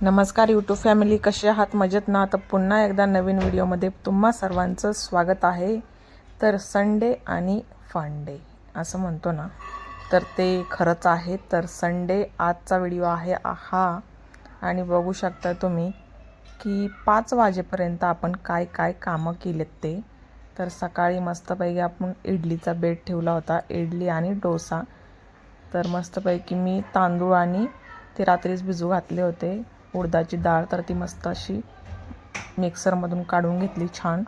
नमस्कार YouTube family, कसे आहात? मजेत ना? तर पुन्हा एकदा नवीन व्हिडिओमध्ये तुम्हा सर्वांचं स्वागत आहे. तर संडे आणि फन डे असं म्हणतो ना, तर ते खरंच आहे. तर संडे आजचा व्हिडिओ आहे हा, आणि बघू शकता तुम्ही की 5 वाजेपर्यंत आपण काय काय कामं केलेत ते. तर सकाळी मस्तपैकी आपण इडलीचा बेट ठेवला होता, इडली आणि डोसा. तर मस्तपैकी मी तांदूळ आणि ते रात्रीच भिजू घातले होते, उडदाची डाळ. तर ती मस्त अशी मिक्सरमधून काढून घेतली, छान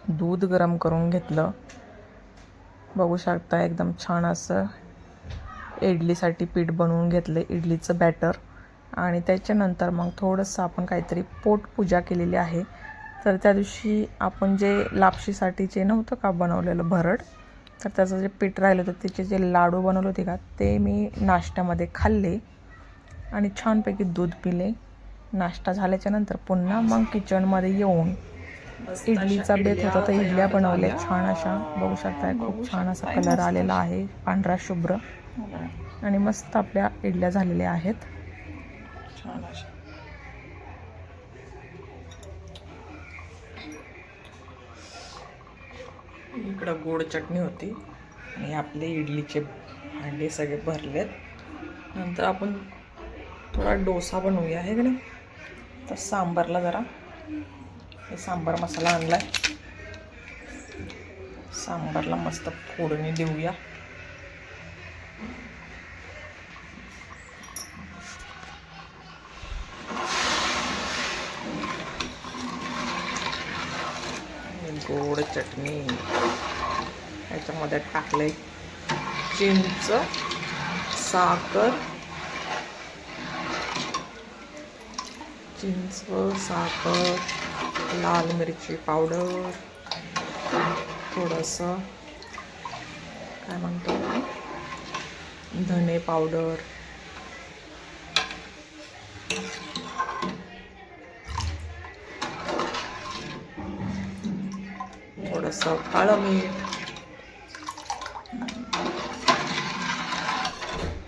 दूध गरम करून घेतलं. बघू शकता एकदम छान असं इडलीसाठी पीठ बनवून घेतले, इडलीचं बॅटर. आणि त्याच्यानंतर मग थोडंसं आपण काहीतरी पोटपूजा केलेली आहे. तर त्या दिवशी आपण जे लापशीसाठीचे नव्हतं का बनवलेलं भरड, तर त्याचं जे पीठ राहिलं होतं, त्याचे जे लाडू बनवले होते का, ते मी नाश्त्यामध्ये खाल्ले आणि छानपैकी दूध पिले. नाश्ता झाल्याच्यानंतर पुन्हा मग किचनमध्ये येऊन इडलीचा बेत होता, तर इडल्या बनवल्या छान अशा. बघू शकताय खूप छान असा कलर आलेला आहे, पांढरा शुभ्र. आणि मस्त आपल्या इडल्या झालेल्या आहेत छान अशा. इकडं गोड चटणी होती आणि आपले इडलीचे भांडे सगळे भरलेत. नंतर आपण थोडा डोसा बनवूया आहे की नाही. तर सांबारला जरा हे सांबार मसाला आणलाय, सांबारला मस्त फोडणी देऊया. गोड चटणी याच्यामध्ये टाकले, चिंच, साखर, लाल मिरची पावडर, थोडंसं काय म्हणतो धने पावडर, थोडंसं काळं मीठ.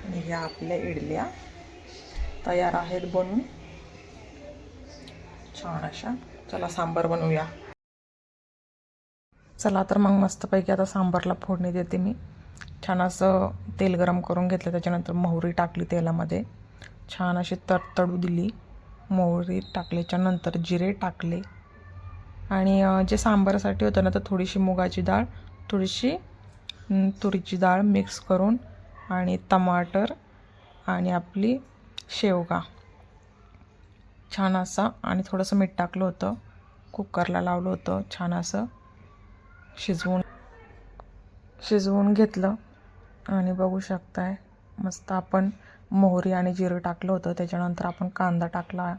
आणि ह्या आपल्या इडल्या तयार आहेत बनून छान अशा. चला सांबार बनवूया. चला तर मग मस्तपैकी आता सांबारला फोडणी देते मी. छान असं तेल गरम करून घेतलं, त्याच्यानंतर मोहरी टाकली तेलामध्ये, छान अशी तडतडू दिली. मोहरी टाकल्याच्या नंतर जिरे टाकले आणि जे सांबारासाठी होतं ना, तर थोडीशी मुगाची डाळ, थोडीशी तुरीची डाळ मिक्स करून आणि टमाटर आणि आपली शेवगा छान असा, आणि थोडंसं मीठ टाकलं होतं. कुकरला लावलं होतं, छान असं शिजवून घेतलं. आणि बघू शकताय मस्त आपण मोहरी आणि जिरं टाकलं होतं. त्याच्यानंतर आपण कांदा टाकला,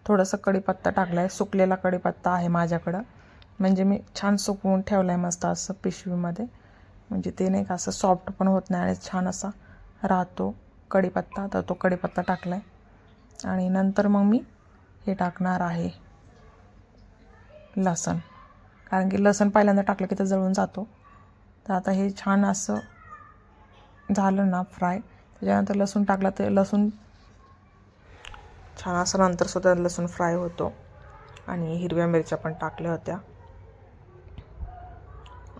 थोडंसं कढीपत्ता टाकला आहे, सुकलेला कढीपत्ता आहे माझ्याकडं, म्हणजे मी छान सुकवून ठेवला आहे मस्त असं पिशवीमध्ये, म्हणजे ते नाही का असं सॉफ्ट पण होत नाही आणि छान असा राहतो कढीपत्ता. तर तो कढीपत्ता टाकला आहे. आणि नंतर मग मी हे टाकणार आहे लसण, कारण की लसण पहिल्यांदा टाकलं की ते जळून जातो. तर आता हे छान असं झालं ना फ्राय, त्याच्यानंतर लसूण टाकला, तर लसूण छान असं नंतरसुद्धा लसूण फ्राय होतो. आणि हिरव्या मिरच्या पण टाकल्या होत्या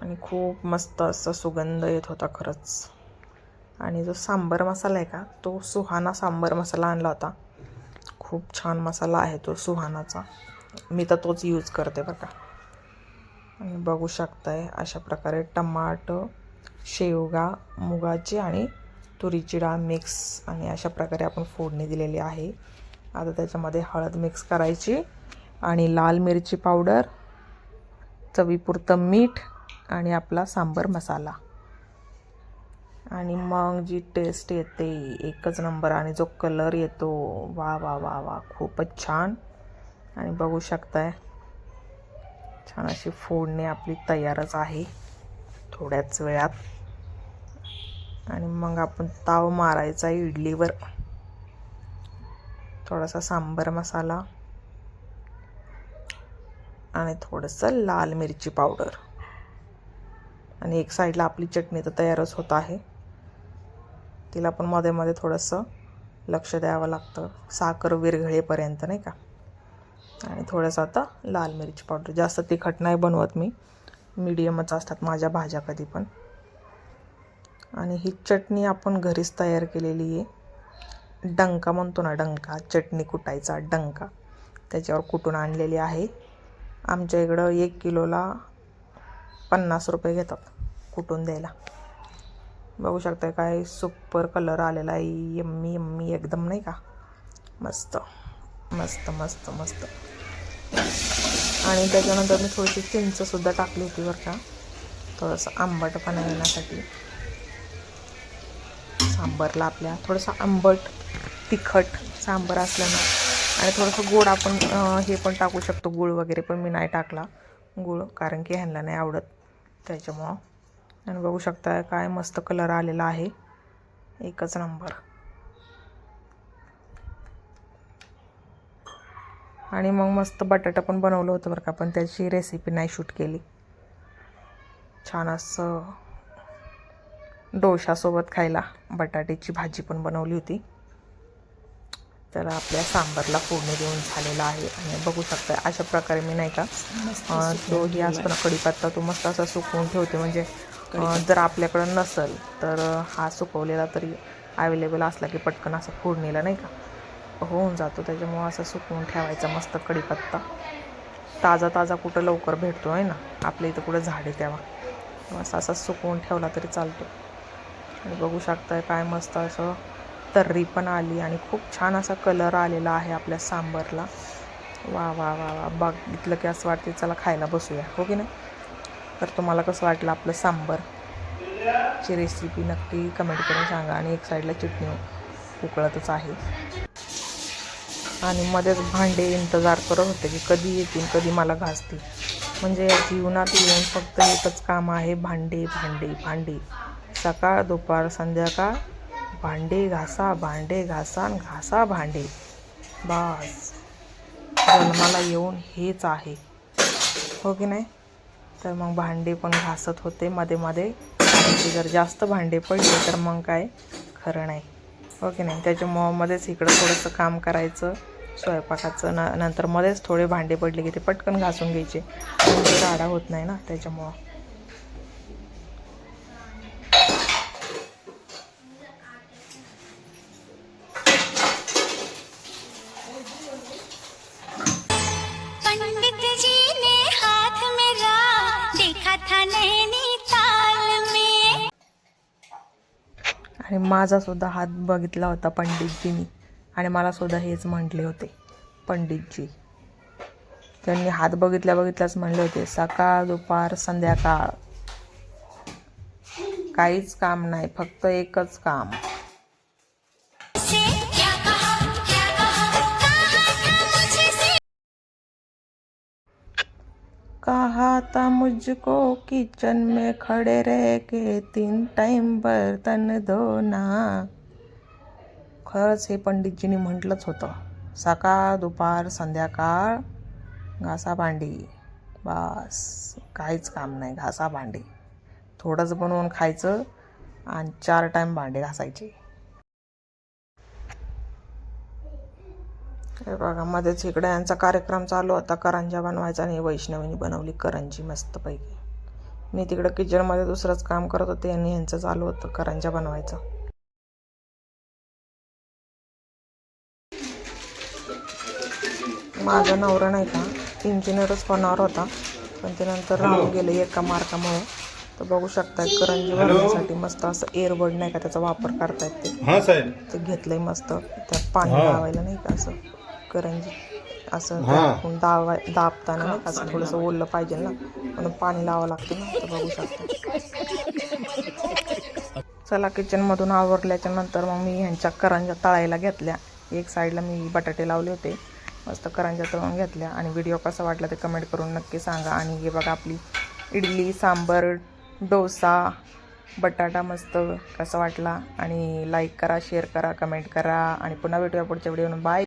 आणि खूप मस्त असं सुगंध येत होता खरंच. आणि जो सांबार मसाला आहे का, तो सुहाना सांबार मसाला आणला होता. खूप छान मसाला आहे तो सुहानाचा, मी तर तोच यूज करते बरं का. आणि बघू शकताय अशा प्रकारे टमाटर, शेवगा, मुगाची आणि तुरीची डाळ मिक्स, आणि अशा प्रकारे आपण फोडणी दिलेली आहे. आता त्याच्यामध्ये हळद मिक्स करायची आणि लाल मिरची पावडर, चवीपुरतं मीठ आणि आपला सांबार मसाला, आणि मग जी टेस्ट येते एकच नंबर. आणि जो कलर येतो, वा वा वा वा, खूपच छान. आणि बघू शकताय छान अशी फोडणी आपली तयारच आहे थोड्याच वेळात. आणि मग आपण ताव मारायचा इडलीवर, थोडासा सांबार मसाला आणि थोडंसं लाल मिरची पावडर. आणि एक साईडला आपली चटणी तर तयारच होत आहे, तिला पण मध्ये मध्ये थोडंसं लक्ष द्यावं लागतं, साखर विरघळेपर्यंत नाही का. आणि थोडंसं आता लाल मिरची पावडर. जास्त तिखट नाही बनवत मी, मीडियमच असतात माझ्या भाज्या कधी पण. आणि ही चटणी आपण घरीच तयार केलेली आहे. डंका म्हणतो ना, डंका, चटणी कुटायचा डंका, त्याच्यावर कुटून आणलेली आहे. आमच्या इकडं 1 किलोला 50 रुपये घेतात कुटून द्यायला. बघू शकता काय सुपर कलर आलेला आहे. यम्मी यम्मी एकदम नाही का. मस्त मस्त मस्त मस्त. आणि त्याच्यानंतर मी थोडीशी चिंचसुद्धा टाकली होती बरं का, थोडंसं आंबटपणा येण्यासाठी. सांबारला आपल्या थोडंसं आंबट तिखट सांबार असल्यानं, आणि थोडंसं गोड आपण हे पण टाकू शकतो, गूळ वगैरे, पण मी नाही टाकला गूळ कारण की ह्यांना नाही आवडत त्याच्यामुळं. आणि बघू शकता काय मस्त कलर आलेला आहे, एकच नंबर. आणि मग मस्त बटाटा पण बनवलं होतं बरं का, पण त्याची रेसिपी नाही शूट केली. छान असं डोशासोबत खायला बटाट्याची भाजी पण बनवली होती. त्याला आपल्या सांबारला फोडणी देऊन झालेला आहे. आणि बघू शकता अशा प्रकारे मी नाही का तो ही असतो ना कढीपत्ता, तो मस्त असा सुकवून ठेवते. म्हणजे जर आपल्याकडं नसेल तर हा सुकवलेला तरी अवेलेबल असला की पटकन असं फोडणीला नाही का होऊन जातो. त्याच्यामुळं असं सुकवून ठेवायचा मस्त कढीपत्ता. ताजा ताजा कुठं लवकर भेटतो आहे ना, आपल्या इथं कुठं झाड आहे तेव्हा, मस्त असा सुकवून ठेवला तरी चालतो. आणि बघू शकताय काय मस्त असं तर्री पण आली आणि खूप छान असा कलर आलेला आहे आपल्या सांबारला. वा वा वा वा, बघितलं की असं वाटते चला खायला बसूया, हो की नाही. तर तुम्हाला कसं वाटलं आपलं सांबारची रेसिपी नक्की कमेंट करून सांगा. आणि एक साईडला चटणी उकळतच आहे. आणि मध्येच भांडे इंतजार करत होते की कधी येतील, कधी मला घासतील. म्हणजे जीवनात येऊन फक्त एकच काम आहे, भांडे भांडे भांडे. सकाळ दुपार संध्याकाळ भांडे घासा, भांडे घासा, घासा भांडे. बस जन्माला येऊन हेच आहे, हो की नाही. तर मग भांडे पण घासत होते मध्ये मध्ये. जर जास्त भांडे पडले तर मग काय खरं नाही, हो की नाही. त्याच्यामुळं मध्येच इकडं थोडंसं काम करायचं स्वयंपाकाचं, नंतर मध्येच थोडे भांडे पडले की ते पटकन घासून घ्यायचे, म्हणजे राडा होत नाही ना त्याच्यामुळं. आणि माझासुद्धा हात बघितला होता पंडितजींनी, आणि मला सुद्धा हेच म्हटले होते पंडितजी. त्यांनी हात बघितल्या बघितल्याच म्हणले होते सकाळ दुपार संध्याकाळ काहीच काम नाही, फक्त एकच काम. कहा था मुझको किचन में खड़े रह के 3 टाइम बर्तन धोना. खरंच हे पंडितजींनी म्हटलंच होतं, सकाळ दुपार संध्याकाळ घासा भांडी. बस काहीच काम नाही, घासा भांडी. थोडंच बनवून खायचं आणि 4 टाइम भांडे घासायचे. हे बघा मध्येच इकडे यांचा कार्यक्रम चालू होता करंजा बनवायचा, आणि वैष्णवीने बनवली करंजी मस्तपैकी. मी तिकडं किचनमध्ये दुसरंच काम करत होते आणि यांचं चालू होतं करंजा बनवायचं. माझा नवरा नाही का इंजिनियरच होणार होता, पण ते नंतर राहून गेले एका मार्कामुळे. तर बघू शकता करंजी बनवण्यासाठी मस्त असं एअरबड नाही का त्याचा वापर करतायत ते घेतलंय मस्त. त्यात पाणी लावायला नाही का असं करंजी असं दाबताना नाही का असं थोडंसं ओललं पाहिजे ना, म्हणून पाणी लावावं लागतं ना. तर बघू शकता. चला किचनमधून आवरल्याच्या नंतर मग मी ह्यांच्या करंजा तळायला घेतल्या. एक साईडला मी बटाटे लावले होते, मस्त करंजा तळून घेतल्या. आणि व्हिडिओ कसा वाटला ते कमेंट करून नक्की सांगा. आणि हे बघा आपली इडली सांबर डोसा बटाटा मस्त कसा वाटला, आणि लाईक करा, शेअर करा, कमेंट करा. आणि पुन्हा भेटूया पुढच्या व्हिडिओनं. बाय.